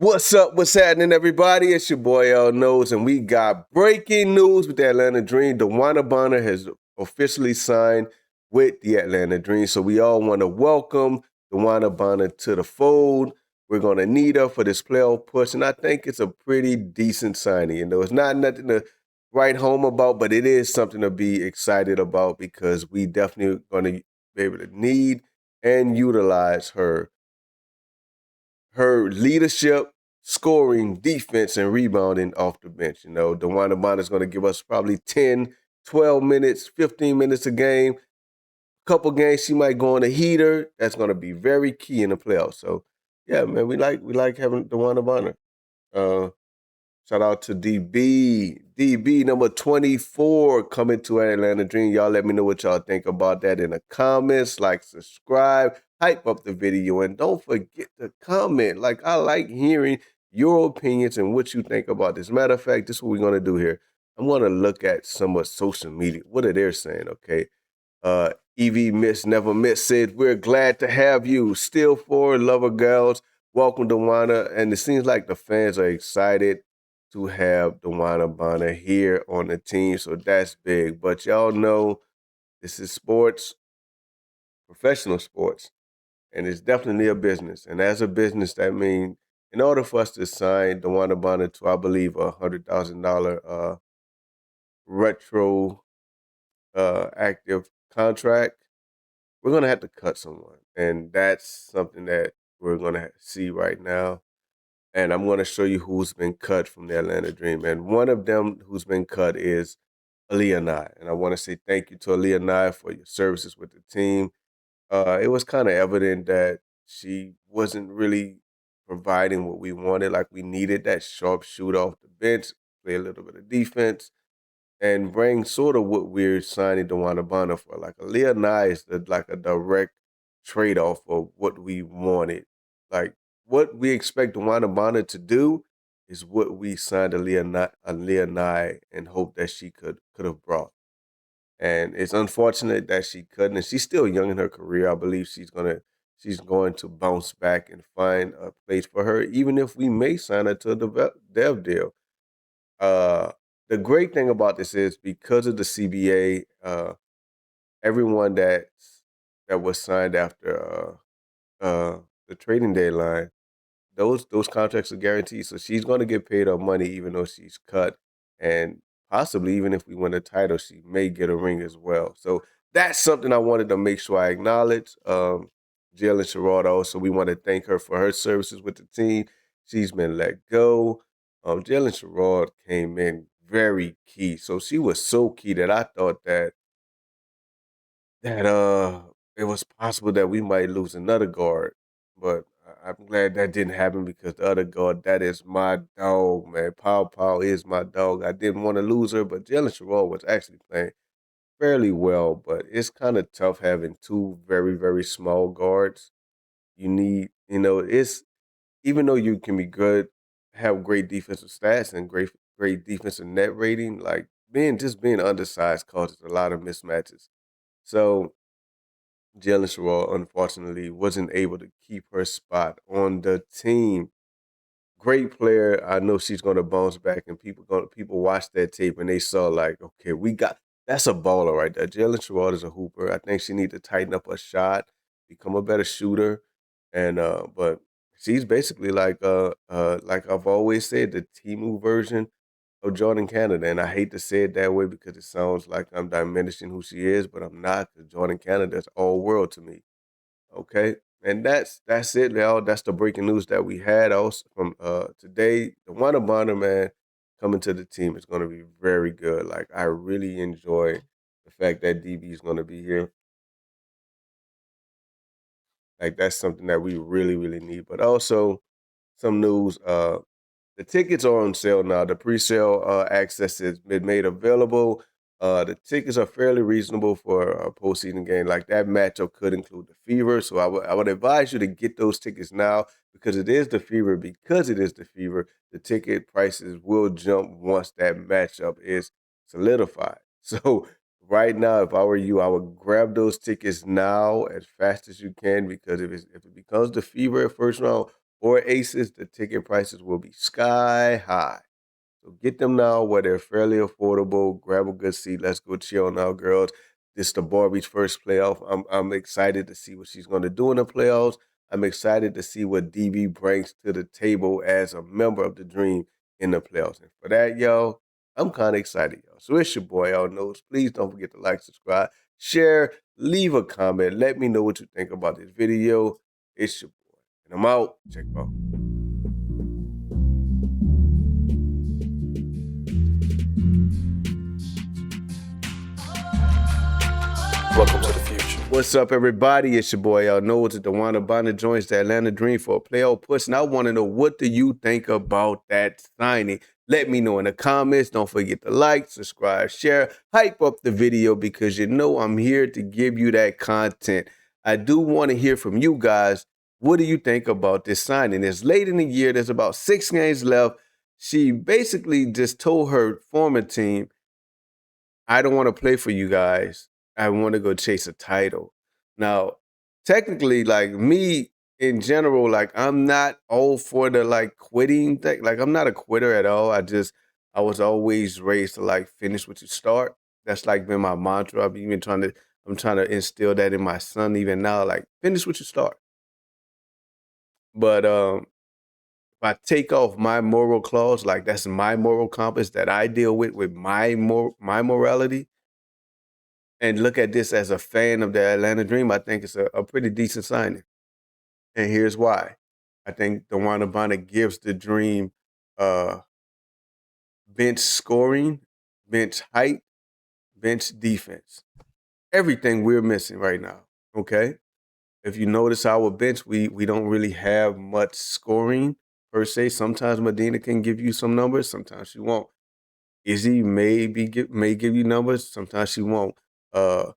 What's up? What's happening, everybody? It's your boy L Knows, and we got breaking news with the Atlanta Dream. DeWanna Bonner has officially signed with the Atlanta Dream. So we all want to welcome DeWanna Bonner to the fold. We're going to need her for this playoff push, and I think it's a pretty decent signing. It's not nothing to write home about, but it is something to be excited about because we definitely going to be able to need and utilize her leadership, scoring, defense, and rebounding off the bench. DeWanna Bonner is going to give us probably 10, 12 minutes, 15 minutes a game. Couple games she might go on a heater. That's going to be very key in the playoffs. So, yeah, man, we like having DeWanna Bonner. Uh, Shout out to DB. DB number 24 coming to Atlanta Dream. Y'all let me know what y'all think about that in the comments. Like, subscribe, hype up the video, and don't forget to comment. Like, I like hearing your opinions and what you think about this. Matter of fact, this is what we're going to do here. I'm going to look at some of social media. What are they saying, okay? EV Miss Never Miss said, we're glad to have you. Still for lover girls. Welcome to DeWanna. And it seems like the fans are excited to have DeWanna Bonner here on the team, so that's big. But y'all know this is sports, professional sports, and it's definitely a business. And as a business, that means in order for us to sign DeWanna Bonner to, I believe, $100,000 retro active contract, we're gonna have to cut someone, and that's something that we're gonna see right now. And I'm going to show you who's been cut from the Atlanta Dream. And one of them who's been cut is Aaliyah Nye. And I want to say thank you to Aaliyah Nye for your services with the team. It was kind of evident that she wasn't really providing what we wanted. Like, we needed that sharp shooter off the bench, play a little bit of defense, and bring sort of what we're signing DeWanna Bonner for. Like, Aaliyah Nye is like a direct trade-off of what we wanted. Like, what we expect DeWanna Bonner to do is what we signed Aaliyah Nye and hope that she could have brought. And it's unfortunate that she couldn't. And she's still young in her career. I believe she's going to bounce back and find a place for her, even if we may sign her to a dev deal. The great thing about this is because of the CBA, everyone that was signed after the trading deadline, those contracts are guaranteed. So she's going to get paid her money even though she's cut, and possibly even if we win a title, she may get a ring as well. So that's something I wanted to make sure I acknowledge. Jaylyn Sherrod also, we want to thank her for her services with the team. She's been let go. Jaylyn Sherrod came in very key. So she was so key that I thought that it was possible that we might lose another guard, but I'm glad that didn't happen because the other guard, that is my dog, man. Pow is my dog. I didn't want to lose her, but Jaylyn Sherrod was actually playing fairly well, but it's kind of tough having two very, very small guards. It's even though you can be good, have great defensive stats and great defensive net rating, like being undersized causes a lot of mismatches. So Jaylyn Sherrod, unfortunately, wasn't able to keep her spot on the team. Great player. I know she's going to bounce back, and people watch that tape and they saw like, okay, that's a baller right there. Jaylyn Sherrod is a hooper. I think she need to tighten up her shot, become a better shooter, and but she's basically like I've always said, the Timu version of Jordin Canada. And I hate to say it that way because it sounds like I'm diminishing who she is, but I'm not, because Jordin Canada is all world to me. Okay. And that's it, y'all. That's the breaking news that we had also from today. The Wanda Bonner, man, coming to the team is gonna be very good. Like, I really enjoy the fact that DB is gonna be here. Like, that's something that we really, really need. But also some news. The tickets are on sale now. The pre-sale access has been made available. The tickets are fairly reasonable for a postseason game. Like, that matchup could include the Fever. So I would advise you to get those tickets now because it is the Fever. Because it is the Fever, the ticket prices will jump once that matchup is solidified. So right now, if I were you, I would grab those tickets now as fast as you can, because if it becomes the Fever at first round, or aces, the ticket prices will be sky high. So get them now where they're fairly affordable. Grab a good seat. Let's go chill now, girls. This is the Barbie's first playoff. I'm excited to see what she's going to do in the playoffs. I'm excited to see what DB brings to the table as a member of the Dream in the playoffs. And for that, y'all, I'm kind of excited, y'all. So it's your boy, y'all knows. Please don't forget to like, subscribe, share, leave a comment. Let me know what you think about this video. It's your boy. And I'm out. Check out. Welcome to the future. What's up, everybody? It's your boy, y'all know it's DeWanna Bonner joins the Atlanta Dream for a playoff push. And I want to know, what do you think about that signing? Let me know in the comments. Don't forget to like, subscribe, share, hype up the video because you know I'm here to give you that content. I do want to hear from you guys. What do you think about this signing? It's late in the year. There's about 6 games left. She basically just told her former team, I don't want to play for you guys. I want to go chase a title. Now, technically, like me in general, like I'm not all for the like quitting thing. Like I'm not a quitter at all. I was always raised to like finish what you start. That's like been my mantra. I'm trying to instill that in my son even now. Like finish what you start. But if I take off my moral clause, like that's my moral compass that I deal with my morality, and look at this as a fan of the Atlanta Dream, I think it's a pretty decent signing. And here's why. I think DeWanna Bonner gives the Dream bench scoring, bench height, bench defense. Everything we're missing right now, okay? If you notice our bench, we don't really have much scoring per se. Sometimes Medina can give you some numbers, sometimes she won't. Izzy may give you numbers, sometimes she won't. Pow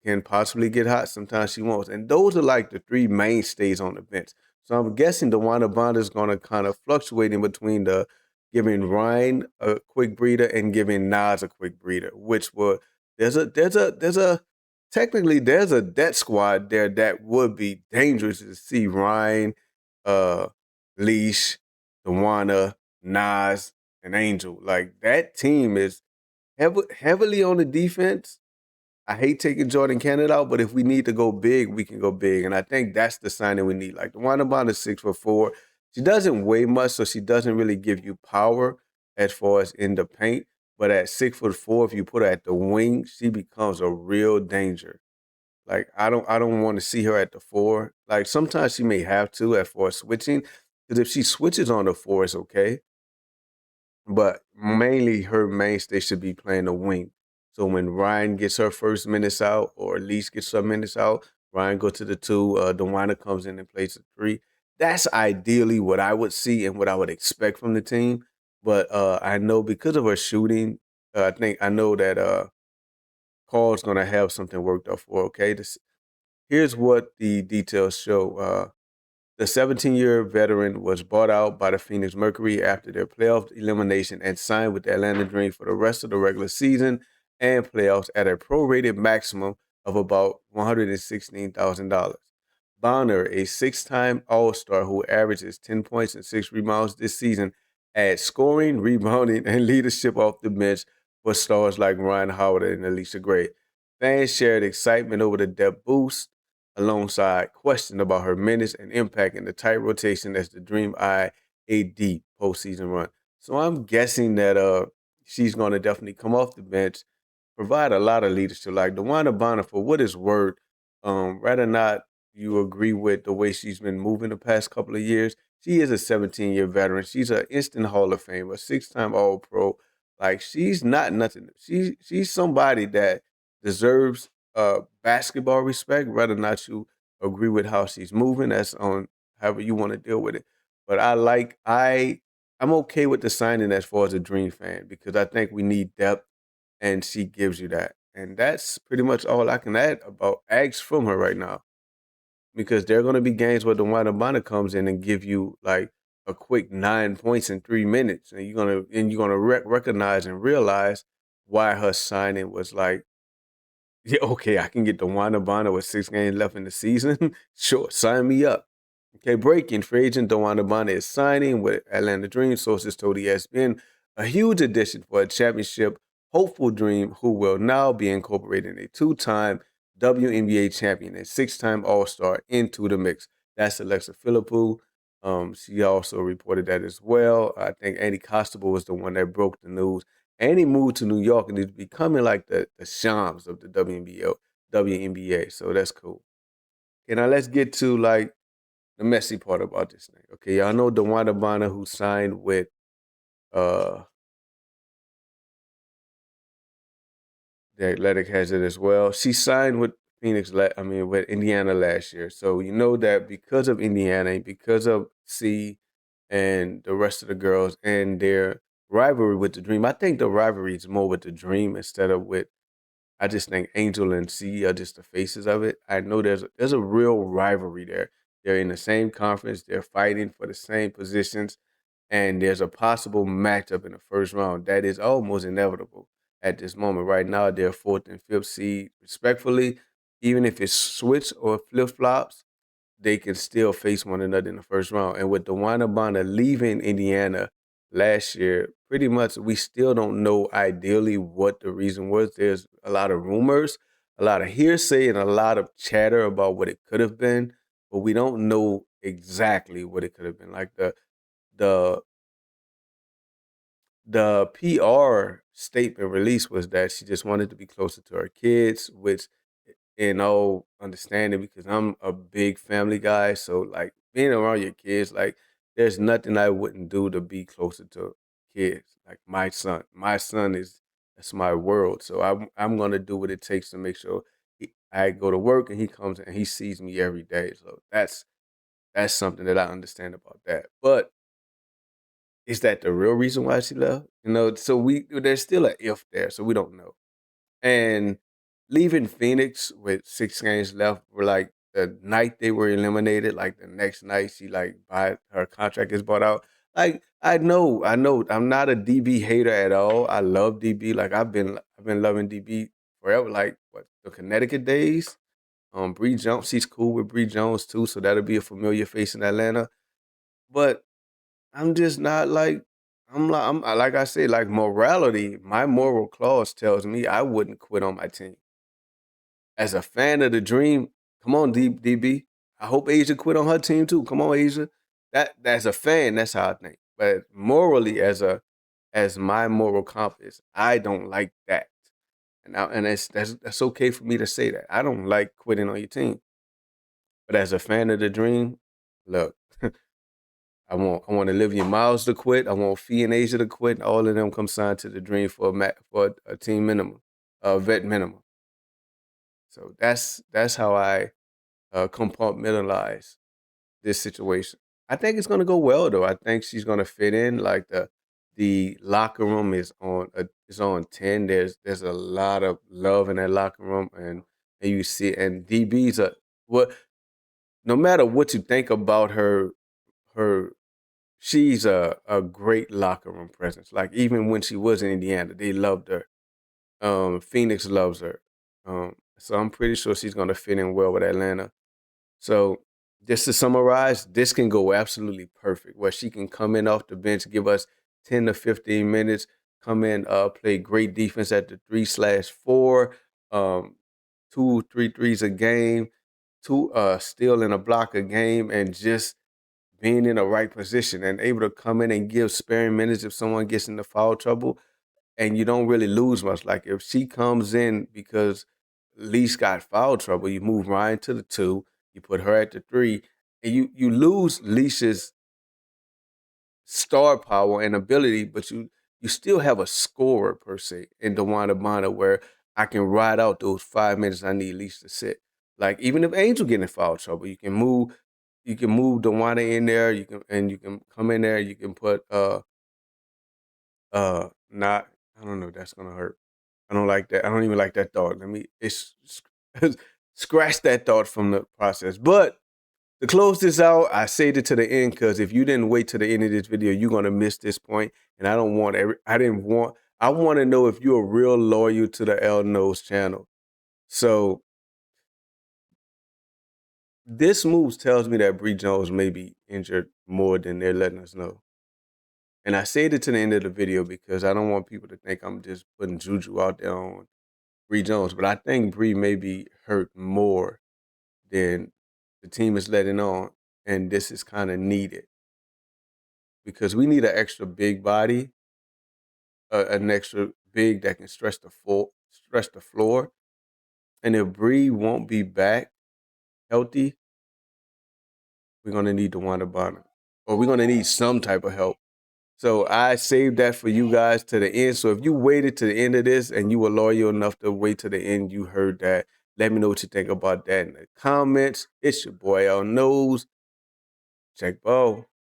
can possibly get hot. Sometimes she won't. And those are like the 3 mainstays on the bench. So I'm guessing DeWanna Bonner is going to kind of fluctuate in between the giving Rhyne a quick breather and giving Nas a quick breather, which would there's a technically there's a death squad there that would be dangerous to see Rhyne, Leash, DeWanna, Nas, and Angel. Like that team is heavily on the defense. I hate taking Jordin Canada out, but if we need to go big, we can go big. And I think that's the sign that we need. Like DeWanna Bonner is 6'4". She doesn't weigh much, so she doesn't really give you power as far as in the paint. But at 6'4", if you put her at the wing, she becomes a real danger. Like I don't want to see her at the 4. Like sometimes she may have to as far as switching, because if she switches on the 4, it's okay. But mainly her mainstay should be playing the wing. So when Rhyne gets her first minutes out, or at least gets her minutes out, Rhyne goes to the 2, DeWanna comes in and plays the 3. That's ideally what I would see and what I would expect from the team. But I know because of her shooting, I know that Paul's going to have something worked out for her, okay? Here's what the details show. The 17-year veteran was bought out by the Phoenix Mercury after their playoff elimination and signed with the Atlanta Dream for the rest of the regular season and playoffs at a prorated maximum of about $116,000. Bonner, a 6-time All-Star who averages 10 points and 6 rebounds this season, adds scoring, rebounding, and leadership off the bench for stars like Rhyne Howard and Allisha Gray. Fans shared excitement over the depth boost, alongside question about her minutes and impact in the tight rotation as the Dream eye a deep postseason run. So I'm guessing that she's going to definitely come off the bench, provide a lot of leadership. Like DeWanna Bonner, for what it's worth, whether or not you agree with the way she's been moving the past couple of years, she is a 17-year veteran. She's an instant Hall of Fame, a 6-time All-Pro. Like she's not nothing. She's somebody that deserves basketball respect, whether or not you agree with how she's moving. That's on however you want to deal with it. But I'm okay with the signing as far as a Dream fan, because I think we need depth, and she gives you that. And that's pretty much all I can ask from her right now. Because there are going to be games where DeWanna Bonner comes in and give you like a quick 9 points in 3 minutes, and you're gonna recognize and realize why her signing was like, yeah, okay, I can get DeWanna Bonner with 6 games left in the season. Sure, sign me up. Okay, breaking. Free agent DeWanna Bonner is signing with Atlanta Dream. Sources told ESPN a huge addition for a championship hopeful Dream who will now be incorporating a two-time WNBA champion and six-time All-Star into the mix. That's Alexa Philippou. She also reported that as well. I think Andy Costable was the one that broke the news. Andy moved to New York and is becoming like the Shams of the WNBA. So that's cool. Okay, now let's get to like the messy part about this thing. Okay, y'all know DeWanna Bonner who signed with uh the Athletic has it as well. She signed with with Indiana last year. So you know that because of Indiana and because of C and the rest of the girls and their rivalry with the Dream. I think the rivalry is more with the Dream instead of with I just think Angel and C are just the faces of it. I know there's a real rivalry there. They're in the same conference. They're fighting for the same positions, and there's a possible matchup in the first round that is almost inevitable at this moment. Right now, they're fourth and fifth seed, respectfully. Even if it's switch or flip flops, they can still face one another in the first round. And with DeWanna Bonner leaving Indiana last year, pretty much we still don't know ideally what the reason was. There's a lot of rumors, a lot of hearsay, and a lot of chatter about what it could have been, but we don't know exactly what it could have been. Like the the PR statement release was that she just wanted to be closer to her kids, which in all understanding because I'm a big family guy. So like being around your kids, like there's nothing I wouldn't do to be closer to kids. Like my son. My son is that's my world. So I'm gonna do what it takes to make sure I go to work and he comes and he sees me every day. So that's something that I understand about that. But is that the real reason why she left? You know, so there's still a if there, so we don't know. And leaving Phoenix with 6 games left, were like the night they were eliminated, like the next night she like her contract is bought out. Like I know, I'm not a DB hater at all. I love DB. Like I've been loving DB forever. Like what the Connecticut days. Bree Jones, she's cool with Bree Jones too, so that'll be a familiar face in Atlanta. But I'm just not like like I said, like morality, my moral clause tells me I wouldn't quit on my team. As a fan of the dream, come on, DB. I hope Asia quit on her team too. Come on, Asia. That's a fan, that's how I think. But morally, as my moral compass, I don't like that. And that's okay for me to say that. I don't like quitting on your team. But as a fan of the dream, look, I want Olivia Miles to quit. I want Fee and Asia to quit. All of them come signed to the Dream for a team minimum, vet minimum. So that's how I compartmentalize this situation. I think it's gonna go well though. I think she's gonna fit in. Like the locker room is on 10. There's a lot of love in that locker room, and you see and DB's a what. No matter what you think about her she's a great locker room presence. Like even when she was in Indiana, they loved her. Phoenix loves her. So I'm pretty sure she's gonna fit in well with Atlanta. So just to summarize, this can go absolutely perfect. Where she can come in off the bench, give us 10 to 15 minutes, come in, play great defense at the 3/4, two, three threes a game, two steal in a block a game, and just being in the right position and able to come in and give sparing minutes if someone gets into foul trouble and you don't really lose much. Like if she comes in because Lee's got foul trouble, you move Ryan to the 2, you put her at the 3, and you lose Leisha's star power and ability, but you still have a scorer per se in DeWanna Bonner where I can ride out those 5 minutes I need Leisha to sit. Like even if Angel get in foul trouble, you can move DeWanna in there. You can come in there. You can put not. I don't know. That's gonna hurt. I don't like that. I don't even like that thought. It's scratch that thought from the process. But to close this out, I saved it to the end because if you didn't wait to the end of this video, you're gonna miss this point. And I don't want every. I didn't want. I want to know if you're real loyal to the L Nose channel. So this move tells me that Bree Jones may be injured more than they're letting us know. And I said it to the end of the video because I don't want people to think I'm just putting juju out there on Bree Jones. But I think Bree may be hurt more than the team is letting on. And this is kind of needed because we need an extra big body, an extra big that can stretch the floor. And if Bree won't be back healthy, we're going to need DeWanna Bonner. Or we're going to need some type of help. So I saved that for you guys to the end. So if you waited to the end of this and you were loyal enough to wait to the end, you heard that. Let me know what you think about that in the comments. It's your boy L Knows. Check Bo.